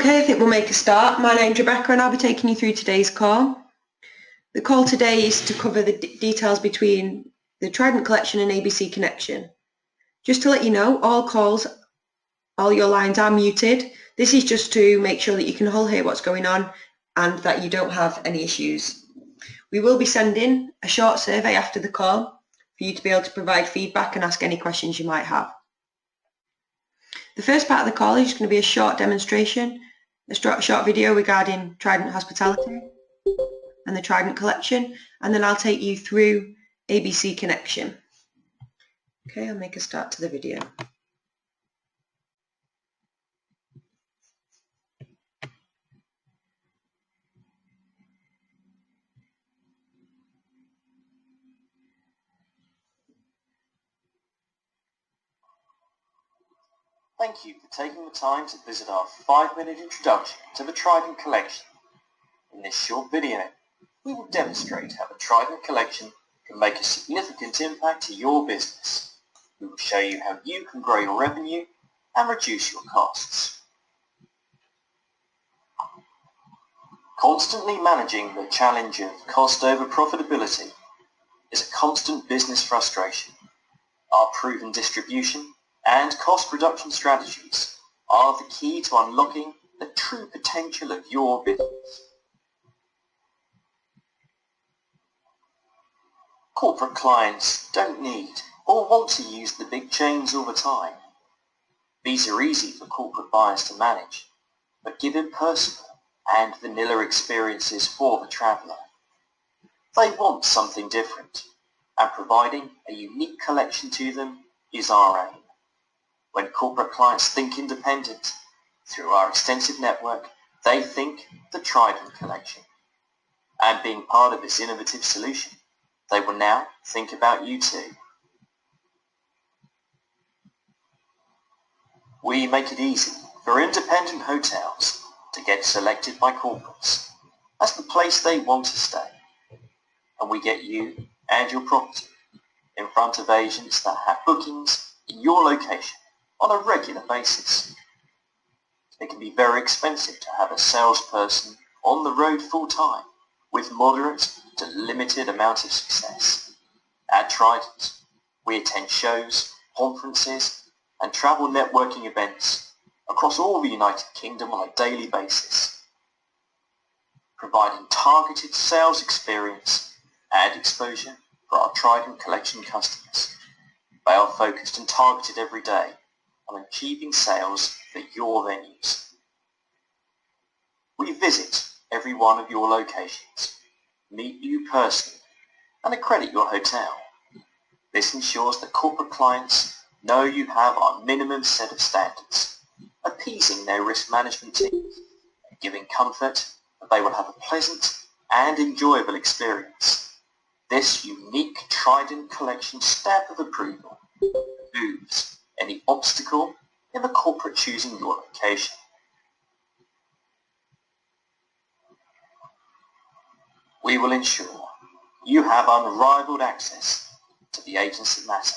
Okay, I think we'll make a start. My name's Rebecca and I'll be taking you through today's call. The call today is to cover the details between the Trident collection and ABC connection. Just to let you know, all your lines are muted. This is just to make sure that you can all hear what's going on and that you don't have any issues. We will be sending a short survey after the call for you to be able to provide feedback and ask any questions you might have. The first part of the call is going to be a short demonstration, a short video regarding Trident Hospitality and the Trident collection, and then I'll take you through ABC connection. Okay, I'll make a start to the video. Thank you for taking the time to visit our 5-minute introduction to the Trident collection. In this short video, we will demonstrate how the Trident collection can make a significant impact to your business. We will show you how you can grow your revenue and reduce your costs. Constantly managing the challenge of cost over profitability is a constant business frustration. Our proven distribution and cost reduction strategies are the key to unlocking the true potential of your business. Corporate clients don't need or want to use the big chains all the time. These are easy for corporate buyers to manage, but give impersonal and vanilla experiences for the traveller. They want something different, and providing a unique collection to them is our aim. When corporate clients think independent, through our extensive network, they think the Trident collection. And being part of this innovative solution, they will now think about you too. We make it easy for independent hotels to get selected by corporates as the place they want to stay. And we get you and your property in front of agents that have bookings in your location on a regular basis. It can be very expensive to have a salesperson on the road full time with moderate to limited amount of success. At Trident, we attend shows, conferences and travel networking events across all the United Kingdom on a daily basis, providing targeted sales experience and exposure for our Trident collection customers. They are focused and targeted every day on achieving sales for your venues. We visit every one of your locations, meet you personally, and accredit your hotel. This ensures that corporate clients know you have our minimum set of standards, appeasing their risk management teams and giving comfort that they will have a pleasant and enjoyable experience. This unique Trident collection stamp of approval removes any obstacle in the corporate choosing your location. We will ensure you have unrivaled access to the agents that matter.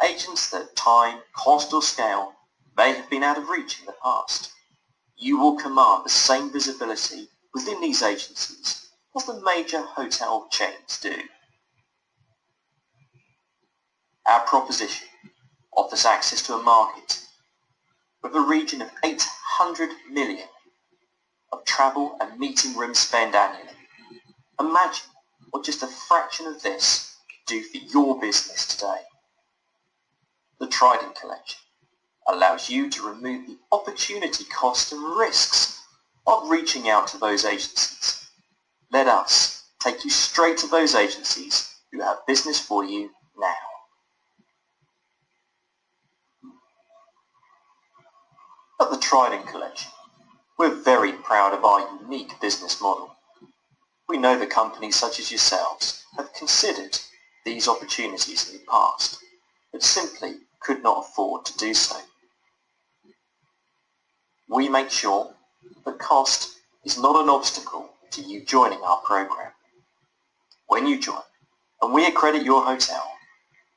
Agents that time, cost or scale may have been out of reach in the past. You will command the same visibility within these agencies as the major hotel chains do. Our proposition offers access to a market with a region of 800 million of travel and meeting room spend annually. Imagine what just a fraction of this could do for your business today. The Trident collection allows you to remove the opportunity costs and risks of reaching out to those agencies. Let us take you straight to those agencies who have business for you now. At the Trident collection, we're very proud of our unique business model. We know that companies such as yourselves have considered these opportunities in the past, but simply could not afford to do so. We make sure that cost is not an obstacle to you joining our program. When you join and we accredit your hotel,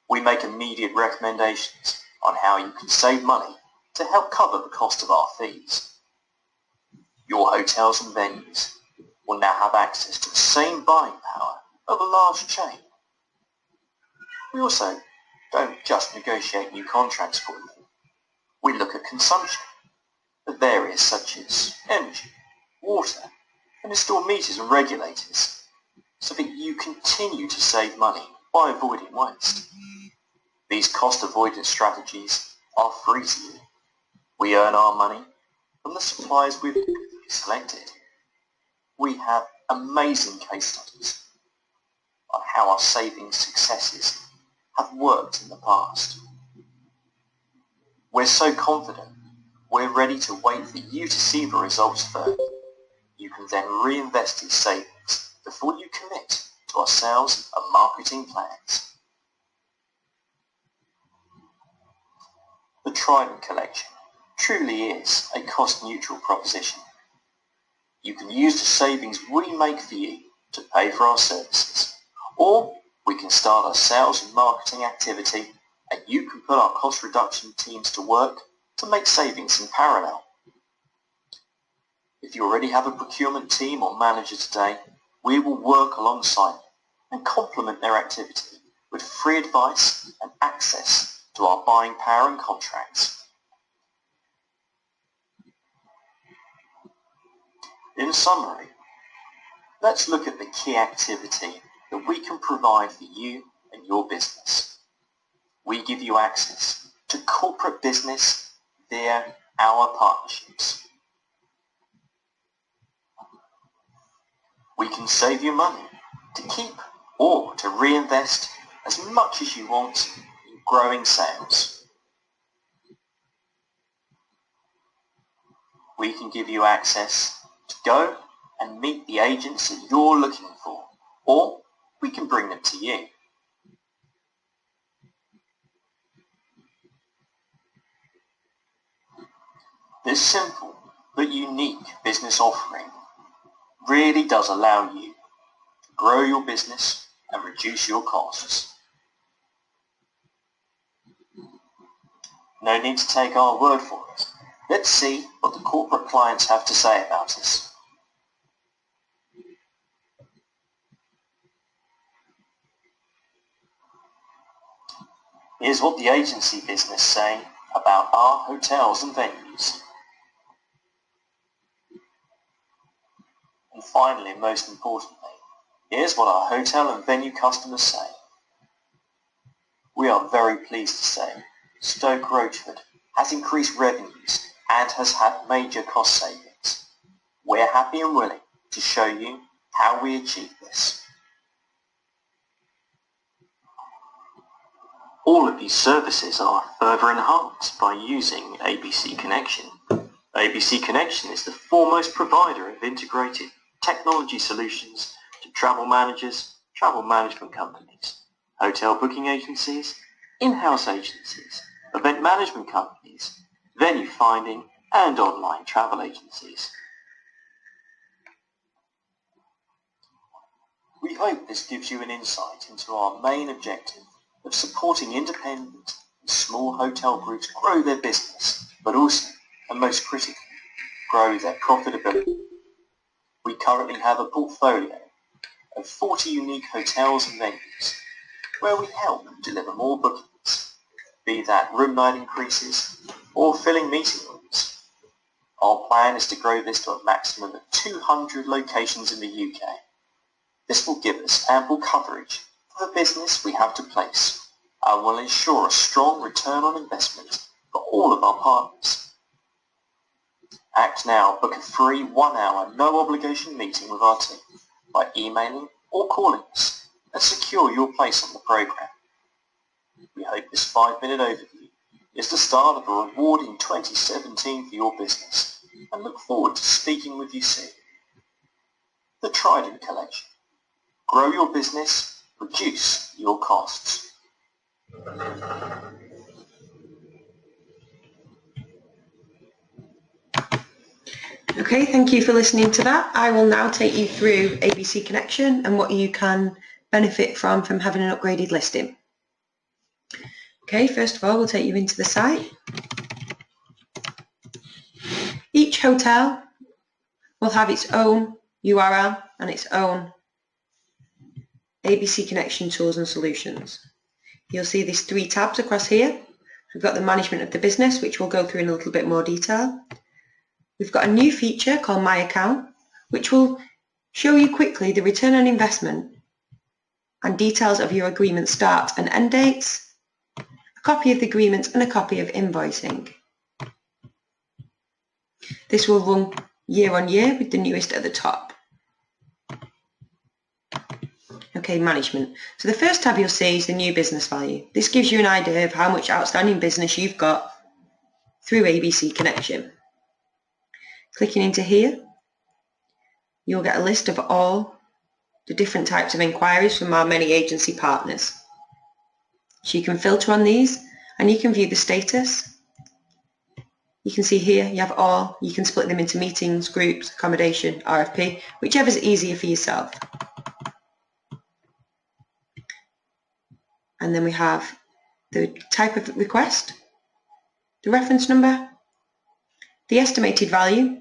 we make immediate recommendations on how you can save money to help cover the cost of our fees. hotels and venues will now have access to the same buying power of a large chain. We also don't just negotiate new contracts for you. We look at consumption of areas such as energy, water, and install meters and regulators so that you continue to save money by avoiding waste. These cost avoidance strategies are free to you. We earn our money from the suppliers we've selected. We have amazing case studies on how our savings successes have worked in the past. We're so confident, we're ready to wait for you to see the results first. You can then reinvest these savings before you commit to our sales and marketing plans. The Trident collection truly is a cost-neutral proposition. You can use the savings we make for you to pay for our services, or we can start our sales and marketing activity and you can put our cost reduction teams to work to make savings in parallel. If you already have a procurement team or manager today, we will work alongside them and complement their activity with free advice and access to our buying power and contracts. In summary, let's look at the key activity that we can provide for you and your business. We give you access to corporate business via our partnerships. We can save you money to keep or to reinvest as much as you want in growing sales. We can give you access to go and meet the agents that you're looking for, or we can bring them to you. This simple but unique business offering really does allow you to grow your business and reduce your costs. No need to take our word for it. Let's see what the corporate clients have to say about us. Here's what the agency business say about our hotels and venues. And finally, most importantly, here's what our hotel and venue customers say. We are very pleased to say Stoke Rochford has increased revenues and has had major cost savings. We're happy and willing to show you how we achieve this. All of these services are further enhanced by using ABC Connection. ABC Connection is the foremost provider of integrated technology solutions to travel managers, travel management companies, hotel booking agencies, in-house agencies, event management companies, venue finding, and online travel agencies. We hope this gives you an insight into our main objective of supporting independent and small hotel groups grow their business, but also, and most critically, grow their profitability. We currently have a portfolio of 40 unique hotels and venues where we help deliver more bookings, be that room night increases or filling meeting rooms. Our plan is to grow this to a maximum of 200 locations in the UK. This will give us ample coverage for the business we have to place and will ensure a strong return on investment for all of our partners. Act now, book a free 1-hour no obligation meeting with our team by emailing or calling us and secure your place on the programme. We hope this 5-minute overview is the start of a rewarding 2017 for your business and look forward to speaking with you soon. The Trident Collection. Grow your business, reduce your costs. Okay, thank you for listening to that. I will now take you through ABC Connection and what you can benefit from having an upgraded listing. Okay, first of all, we'll take you into the site. Each hotel will have its own URL and its own ABC Connection Tools and Solutions. You'll see these 3 tabs across here. We've got the management of the business, which we'll go through in a little bit more detail. We've got a new feature called My Account, which will show you quickly the return on investment and details of your agreement start and end dates, a copy of the agreement and a copy of invoicing. This will run year on year with the newest at the top. Okay, management. So the first tab you'll see is the new business value. This gives you an idea of how much outstanding business you've got through ABC Connection. Clicking into here, you'll get a list of all the different types of inquiries from our many agency partners. So you can filter on these and you can view the status. You can see here you have all, you can split them into meetings, groups, accommodation, RFP, whichever's easier for yourself. And then we have the type of request, the reference number, the estimated value,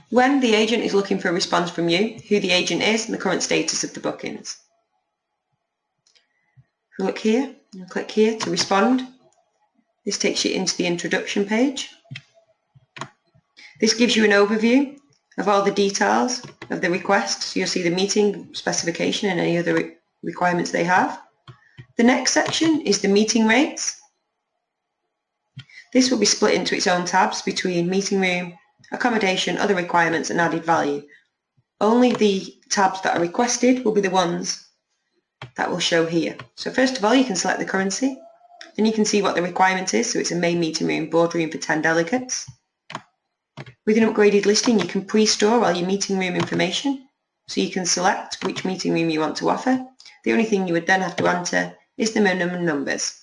when the agent is looking for a response from you, who the agent is, and the current status of the bookings. If we look here and click here to respond, this takes you into the introduction page. This gives you an overview of all the details of the request. So you'll see the meeting specification and any other requirements they have. The next section is the meeting rates. This will be split into its own tabs between meeting room, accommodation, other requirements and added value. Only the tabs that are requested will be the ones that will show here. So first of all, you can select the currency. Then you can see what the requirement is. So it's a main meeting room, boardroom for 10 delegates. With an upgraded listing, you can pre-store all your meeting room information. So you can select which meeting room you want to offer. The only thing you would then have to enter is the minimum numbers.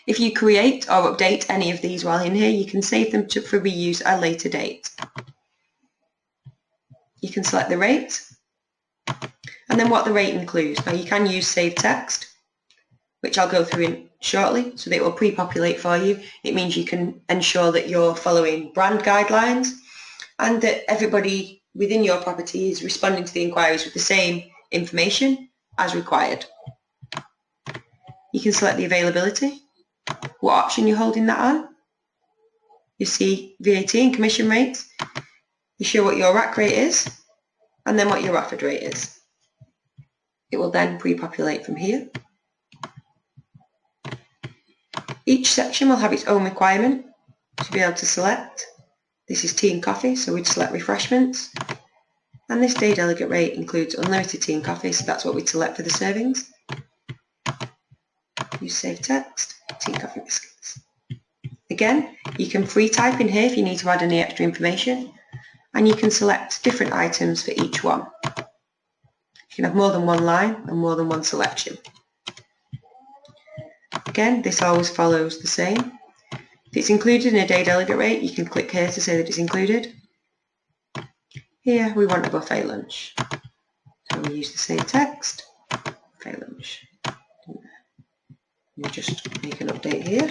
If you create or update any of these while in here, you can save them for reuse at a later date. You can select the rate and then what the rate includes. Now you can use save text, which I'll go through in shortly, so that it will pre-populate for you. It means you can ensure that you're following brand guidelines and that everybody within your property is responding to the inquiries with the same information as required. You can select the availability, what option you're holding that on. You see VAT and commission rates. You show what your rack rate is and then what your offered rate is. It will then pre-populate from here. Each section will have its own requirement to be able to select. This is tea and coffee, so we'd select refreshments. And this day delegate rate includes unlimited tea and coffee, so that's what we'd select for the servings. Use save text, tea and coffee biscuits. Again, you can free type in here if you need to add any extra information, and you can select different items for each one. You can have more than one line and more than one selection. Again, this always follows the same. If it's included in a day delegate rate, you can click here to say that it's included. Here we want a buffet lunch, so we use the save text, buffet lunch. Let me just make an update here.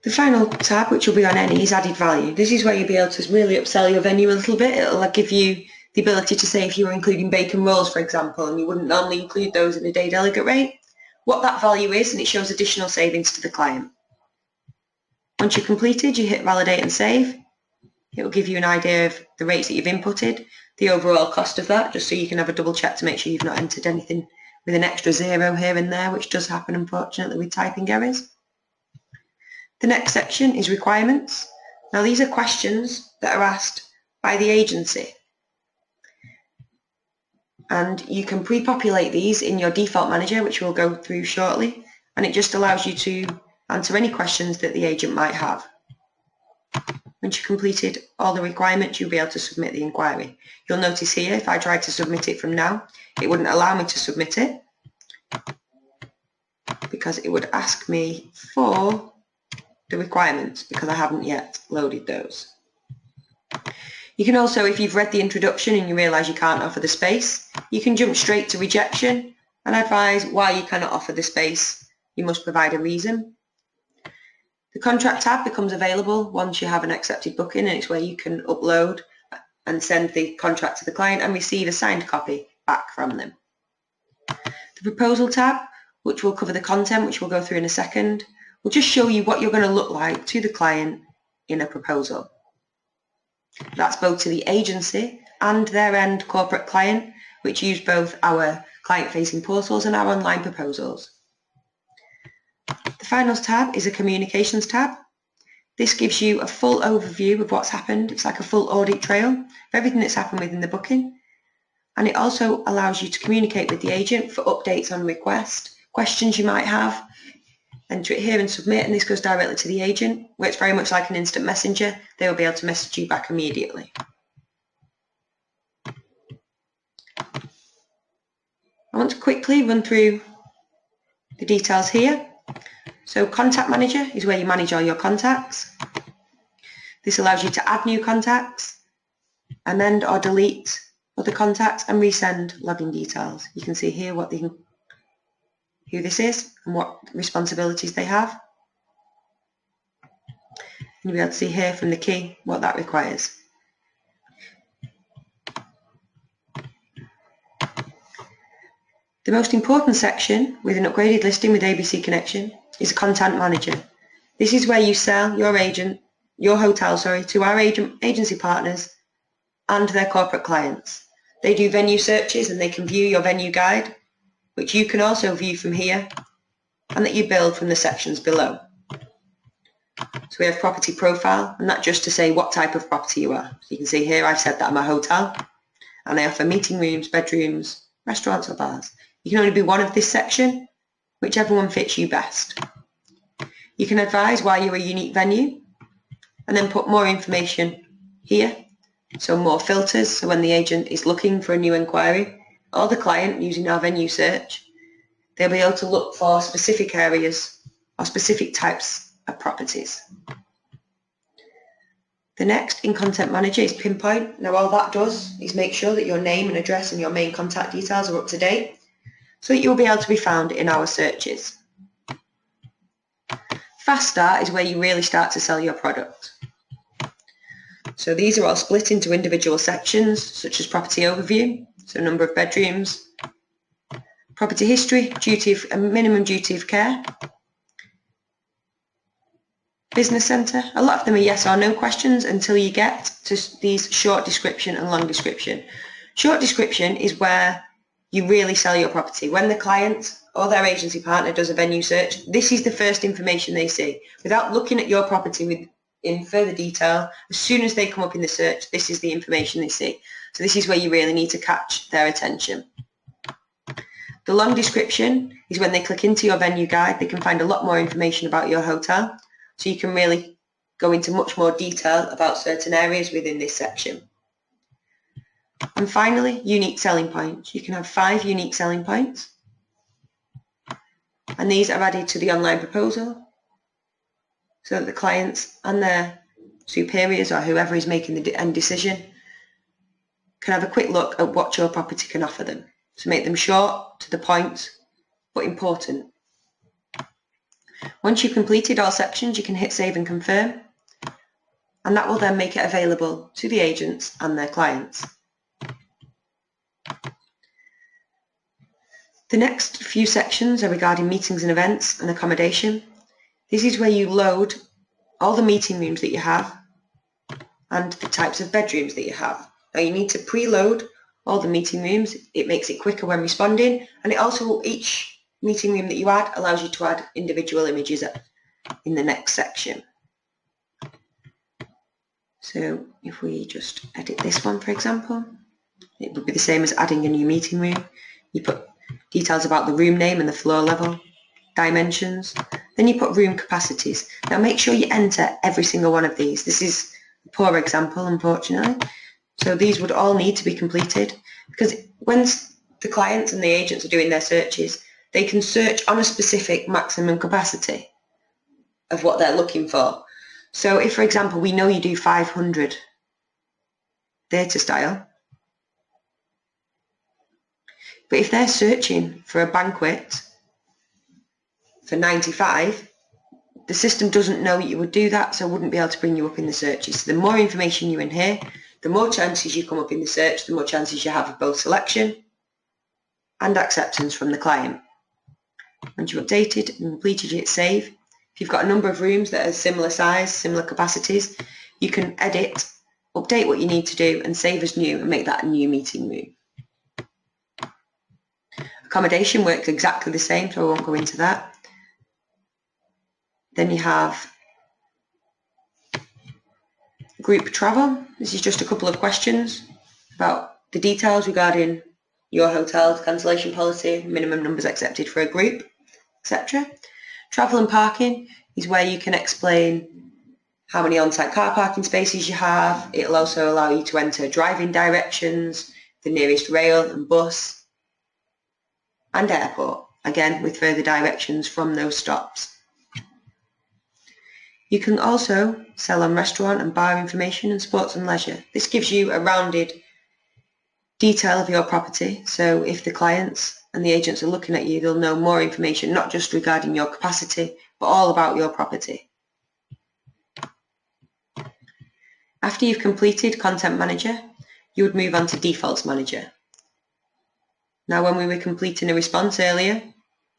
The final tab, which will be on any, is added value. This is where you'll be able to really upsell your venue a little bit. It'll give you the ability to say if you were including bacon rolls, for example, and you wouldn't normally include those in a day delegate rate, what that value is, and it shows additional savings to the client. Once you're completed, you hit validate and save. It will give you an idea of the rates that you've inputted, the overall cost of that, just so you can have a double check to make sure you've not entered anything with an extra zero here and there, which does happen unfortunately with typing errors. The next section is requirements. Now these are questions that are asked by the agency, and you can pre-populate these in your default manager, which we'll go through shortly, and it just allows you to answer any questions that the agent might have. Once you've completed all the requirements, you'll be able to submit the inquiry. You'll notice here, if I tried to submit it from now, it wouldn't allow me to submit it because it would ask me for the requirements because I haven't yet loaded those. You can also, if you've read the introduction and you realise you can't offer the space, you can jump straight to rejection and advise why you cannot offer the space. you must provide a reason. The contract tab becomes available once you have an accepted booking, and it's where you can upload and send the contract to the client and receive a signed copy back from them. The proposal tab, which will cover the content, which we'll go through in a second, will just show you what you're going to look like to the client in a proposal. That's both to the agency and their end corporate client, which use both our client-facing portals and our online proposals. The finals tab is a communications tab. This gives you a full overview of what's happened. It's like a full audit trail of everything that's happened within the booking. And it also allows you to communicate with the agent for updates on request, questions you might have, enter it here and submit, and this goes directly to the agent, where it's very much like an instant messenger. They will be able to message you back immediately. I want to quickly run through the details here. So Contact Manager is where you manage all your contacts. This allows you to add new contacts, amend or delete other contacts, and resend login details. You can see here who this is and what responsibilities they have. And you'll be able to see here from the key what that requires. The most important section with an upgraded listing with ABC Connection is a Content Manager. This is where you sell your hotel to our agency partners and their corporate clients. They do venue searches and they can view your venue guide, which you can also view from here, and that you build from the sections below. So we have property profile, and that's just to say what type of property you are. So you can see here I've said that I'm a hotel and I offer meeting rooms, bedrooms, restaurants or bars. You can only be one of this section, whichever one fits you best. You can advise why you're a unique venue and then put more information here. So more filters, so when the agent is looking for a new inquiry or the client using our venue search, they'll be able to look for specific areas or specific types of properties. The next in Content Manager is Pinpoint. Now all that does is make sure that your name and address and your main contact details are up to date, so that you'll be able to be found in our searches. Fast Start is where you really start to sell your product. So these are all split into individual sections, such as property overview, so number of bedrooms, property history, minimum duty of care, business centre. A lot of them are yes or no questions until you get to these short description and long description. Short description is where you really sell your property. When the client or their agency partner does a venue search, this is the first information they see. Without looking at your property in further detail, as soon as they come up in the search, this is the information they see. So this is where you really need to catch their attention. The long description is when they click into your venue guide, they can find a lot more information about your hotel. So you can really go into much more detail about certain areas within this section. And finally, unique selling points. You can have 5 unique selling points. And these are added to the online proposal so that the clients and their superiors or whoever is making the end decision can have a quick look at what your property can offer them. So make them short, to the point, but important. Once you've completed all sections, you can hit save and confirm, and that will then make it available to the agents and their clients. The next few sections are regarding meetings and events and accommodation. This is where you load all the meeting rooms that you have and the types of bedrooms that you have. Now you need to preload all the meeting rooms. It makes it quicker when responding, and it also, each meeting room that you add allows you to add individual images in the next section. So if we just edit this one, for example, it would be the same as adding a new meeting room. You put details about the room name and the floor level, dimensions, then you put room capacities. Now make sure you enter every single one of these. This is a poor example, unfortunately. So these would all need to be completed, because when the clients and the agents are doing their searches, they can search on a specific maximum capacity of what they're looking for. So if, for example, we know you do 500 theatre style, but if they're searching for a banquet for 95, the system doesn't know you would do that, so it wouldn't be able to bring you up in the searches. So the more information you in here, the more chances you come up in the search, the more chances you have of both selection and acceptance from the client. Once you've updated and completed, hit save. If you've got a number of rooms that are similar size, similar capacities, you can edit, update what you need to do and save as new and make that a new meeting room. Accommodation works exactly the same, so I won't go into that. Then you have group travel. This is just a couple of questions about the details regarding your hotel's cancellation policy, minimum numbers accepted for a group, etc. Travel and parking is where you can explain how many on-site car parking spaces you have. It'll also allow you to enter driving directions, the nearest rail and bus, and airport, again with further directions from those stops. You can also sell on restaurant and bar information and sports and leisure. This gives you a rounded detail of your property, so if the clients and the agents are looking at you, they'll know more information, not just regarding your capacity, but all about your property. After you've completed Content Manager, you would move on to Defaults Manager. Now, when we were completing a response earlier,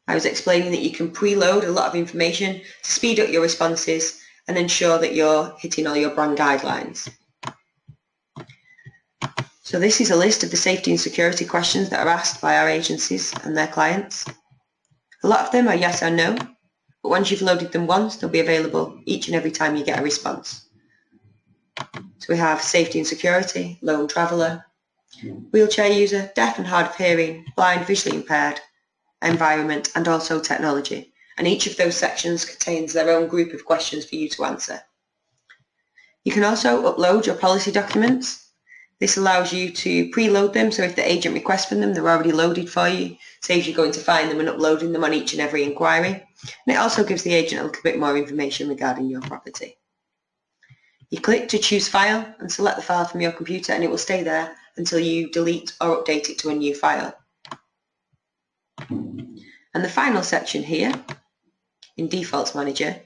I was explaining that you can preload a lot of information to speed up your responses and ensure that you're hitting all your brand guidelines. So this is a list of the safety and security questions that are asked by our agencies and their clients. A lot of them are yes or no, but once you've loaded them once, they'll be available each and every time you get a response. So we have safety and security, lone traveller, wheelchair user, deaf and hard of hearing, blind, visually impaired, environment, and also technology. And each of those sections contains their own group of questions for you to answer. You can also upload your policy documents. This allows you to preload them, so if the agent requests for them, they're already loaded for you. Saves you going to find them and uploading them on each and every inquiry. And it also gives the agent a little bit more information regarding your property. You click to choose file and select the file from your computer, and it will stay there until you delete or update it to a new file. And the final section here in Defaults Manager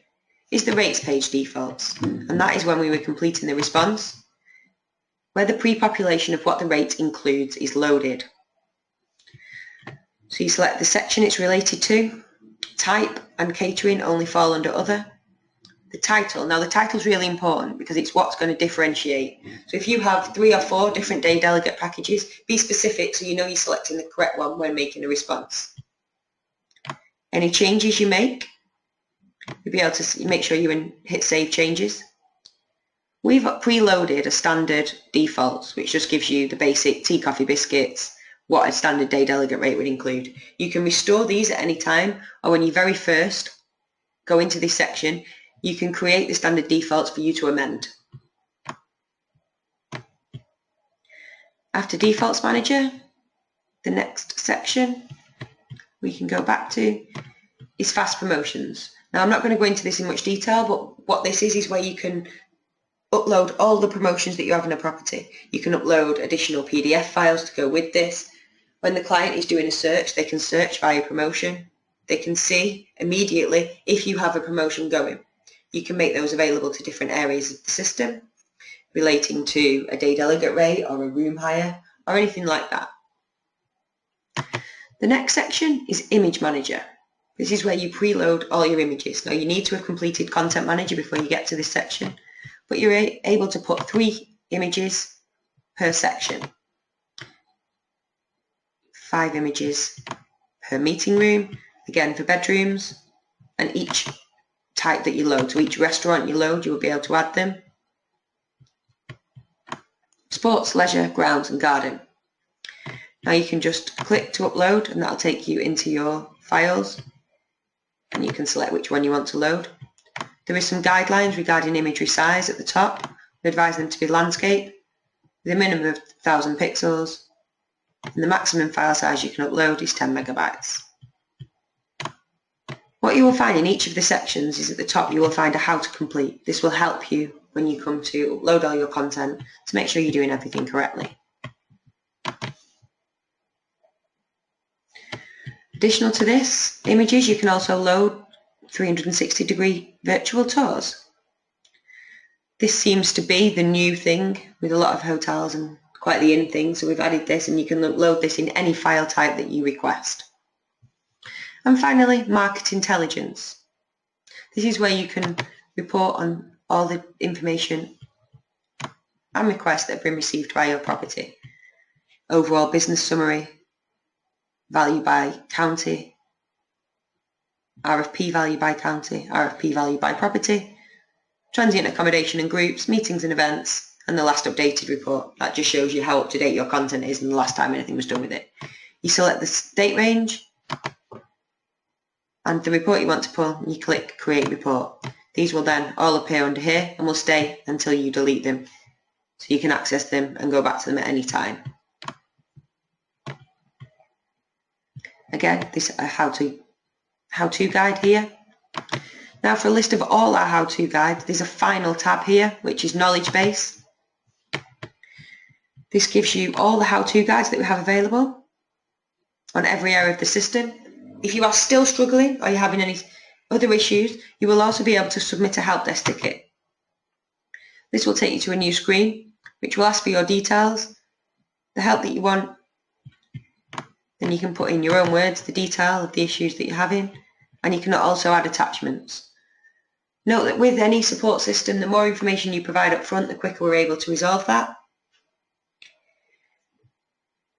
is the rates page defaults, and that is when we were completing the response, where the pre-population of what the rate includes is loaded. So you select the section it's related to, type and catering only fall under other. The title, now the title is really important because it's what's going to differentiate. So if you have 3 or 4 different day delegate packages, be specific so you know you're selecting the correct one when making a response. Any changes you make, you'll be able to make sure you hit Save Changes. We've preloaded a standard defaults, which just gives you the basic tea, coffee, biscuits, what a standard day delegate rate would include. You can restore these at any time, or when you very first go into this section, you can create the standard defaults for you to amend. After Defaults Manager, the next section we can go back to is Fast Promotions. Now, I'm not going to go into this in much detail, but what this is where you can upload all the promotions that you have in a property. You can upload additional PDF files to go with this. When the client is doing a search, they can search via promotion. They can see immediately if you have a promotion going. You can make those available to different areas of the system, relating to a day delegate rate or a room hire or anything like that. The next section is Image Manager. This is where you preload all your images. Now, you need to have completed Content Manager before you get to this section, but you're able to put 3 images per section. 5 images per meeting room, again for bedrooms, and each type that you load. So each restaurant you load, you will be able to add them. Sports, leisure, grounds and garden. Now you can just click to upload and that'll take you into your files and you can select which one you want to load. There is some guidelines regarding imagery size at the top. We advise them to be landscape with a minimum of 1000 pixels and the maximum file size you can upload is 10 megabytes. What you will find in each of the sections is at the top you will find a how to complete. This will help you when you come to upload all your content to make sure you're doing everything correctly. Additional to this, images, you can also load 360-degree virtual tours. This seems to be the new thing with a lot of hotels and quite the in thing, so we've added this, and you can load this in any file type that you request. And finally, market intelligence. This is where you can report on all the information and requests that have been received by your property. Overall business summary, value by county, RFP value by county, RFP value by property, transient accommodation and groups, meetings and events, and the last updated report. That just shows you how up to date your content is and the last time anything was done with it. You select the date range and the report you want to pull, and you click create report. These will then all appear under here and will stay until you delete them, so you can access them and go back to them at any time. Again, this is a how-to guide here. Now for a list of all our how-to guides, there's a final tab here, which is knowledge base. This gives you all the how-to guides that we have available on every area of the system. If you are still struggling or you're having any other issues, you will also be able to submit a help desk ticket. This will take you to a new screen, which will ask for your details, the help that you want. Then you can put in your own words the detail of the issues that you're having, and you can also add attachments. Note that with any support system, the more information you provide up front, the quicker we're able to resolve that.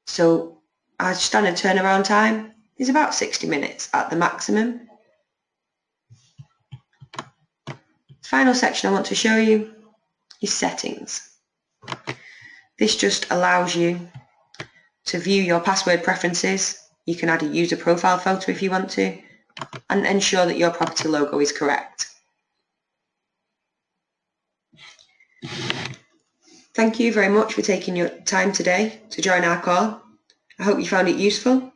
So our standard turnaround time is about 60 minutes at the maximum. The final section I want to show you is settings. This just allows you to view your password preferences. You can add a user profile photo if you want to, and ensure that your property logo is correct. Thank you very much for taking your time today to join our call. I hope you found it useful.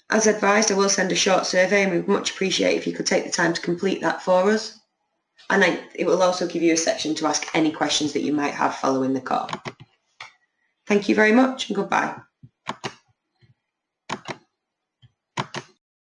As advised, I will send a short survey, and we would much appreciate if you could take the time to complete that for us. And it will also give you a section to ask any questions that you might have following the call. Thank you very much, and goodbye.